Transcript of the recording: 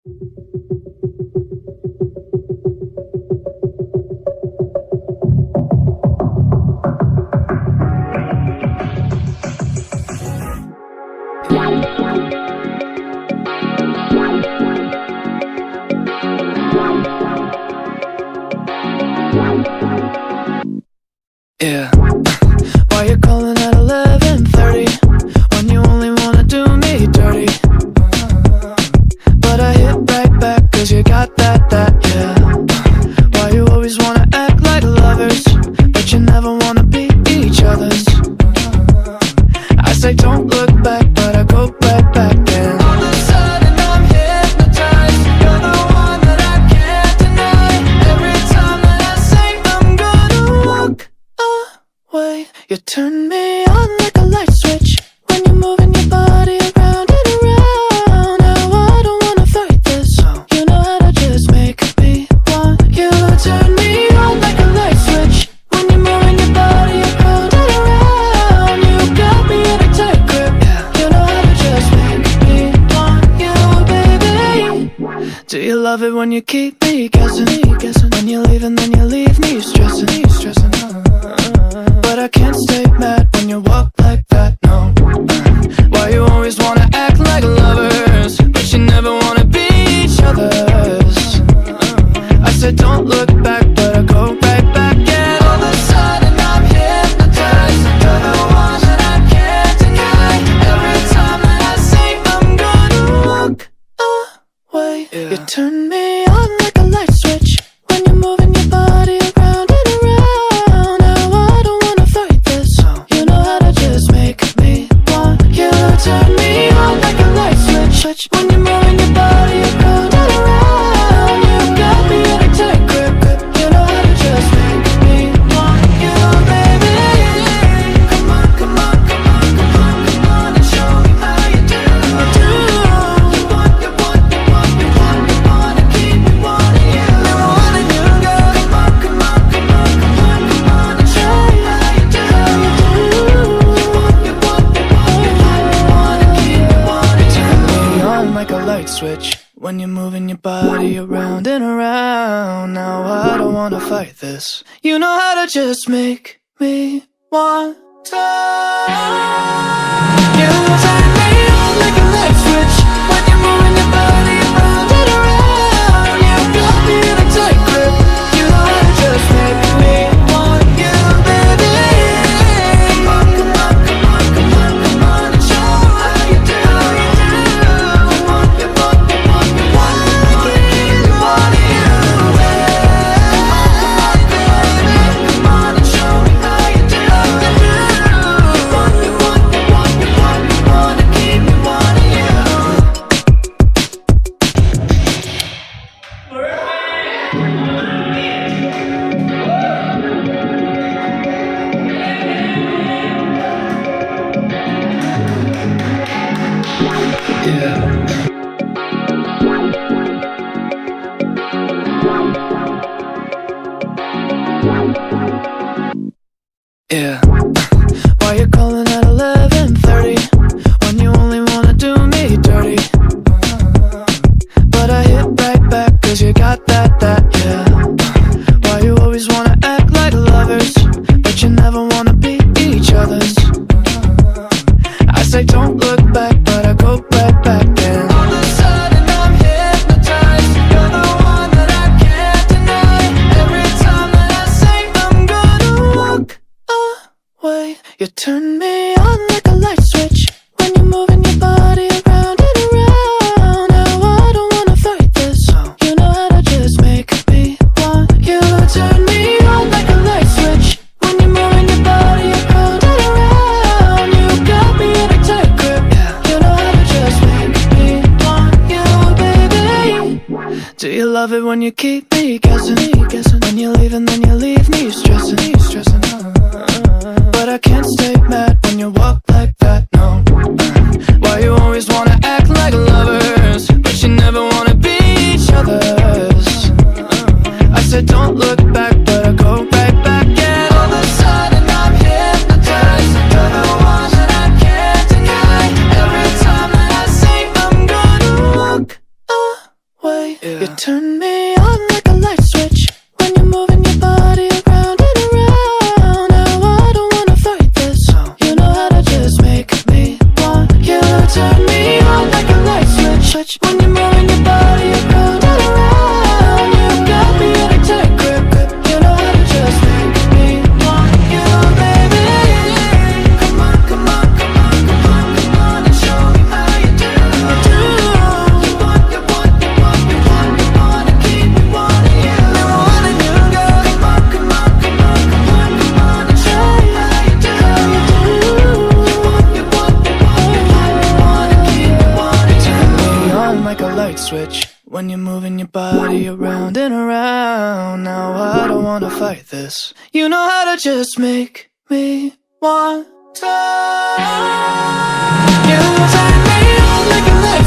Yeah. Why you calling at 11:30 when you only wanna do me dirty? But I hit right back cause you got that, yeah. Why you always wanna act like lovers, but you never wanna be each other's? I say don't look back, but I go right back and all of a sudden I'm hypnotized. You're the one that I can't deny. Every time that I say I'm gonna walk away, you turn me on like a light switch when you're moving your body around and around. Now I don't wanna fight this. You know how to just make me want you. Turn me on like a light switch when you're moving your body around and around. You got me in a tight grip. You know how to just make me want you, baby. Do you love it when you keep me guessing? When you leave and then you leave me stressing. But I can't stay mad when you walk like that, no. Why you always wanna act like lovers, but you never wanna be each other's? I said don't look back, but I go right back and all of a sudden I'm hypnotized. You're the one that I can't deny. Every time that I say I'm gonna walk away, you turn me on like a light switch when you're moving your body around and around. Now I don't wanna fight this. You know how to just make me want you. Turn me on like a light switch when you're moving your body around and around. You got me in a tight grip. You know how to just make me want you, baby. Come on, come on, come on, come on, come on and show me how you do. You want, you want, you want, you want, you wanna keep me wanting you. I wanna you, girl. Come on, come on, come on, come on, come on and show me how you do. You want, you want, you want, you want, you wanna keep me wanting you. Turn me on like a light switch when you're moving your body around and around. Now I don't wanna fight this. You know how to just make me want to. You turn me on like a light switch when you're moving your body around and around. You got me in a tight grip. You know how to just make me want you, baby. Come on, come on, come on, come on, come on and show me how you do. You want, you want, you want, you want, you wanna keep me wanting you. Come on, come on, baby, come on and show me how you do. You want, you want, you want, you want, you wanna keep me wanting you. Yeah. Why you calling at 11:30 when you only wanna do me dirty? But I hit right back cause you got that, yeah. Why you always wanna act like lovers, but you never wanna be each other's? I say don't look back, but I go right back and all of a sudden I'm hypnotized. You're the one that I can't deny. Every time that I say I'm gonna walk away, you turn me on like a light switch when you're moving your body around and around. Now I don't wanna fight this. You know how to just make me want you. Turn me on like a light switch when you're moving your body around and around. You got me in a tight grip. You know how to just make me want you, baby. Do you love it when you keep me guessing? When you leave and then you leave me stressing. But I can't stay mad when you walk like that, no. Why you always wanna act like lovers, but you never wanna be each other's? I said don't look back, but I go right back and all of a sudden I'm hypnotized. You're the one that I can't deny. Every time that I say I'm gonna walk Turn me on like a light switch when you're moving your body around and around. Now I don't wanna fight this. You know how to just make me want you. Turn me on like a light switch when you're moving your body around and around. You got me in a tight grip. You know how to just make me want you, baby. Come on, come on, come on, come on, come on and show me how you do. You want, you want, you want, you want, you wanna keep me wanting you. I wanna you, girl. Come on, come on, come on, come on, come on and show me how you do. You want, you want, you want, you want, you wanna keep me wanting you. Turn me on like a light switch when you're moving your body around and around. Now I don't wanna fight this. You know how to just make me want to. You turn me on like a light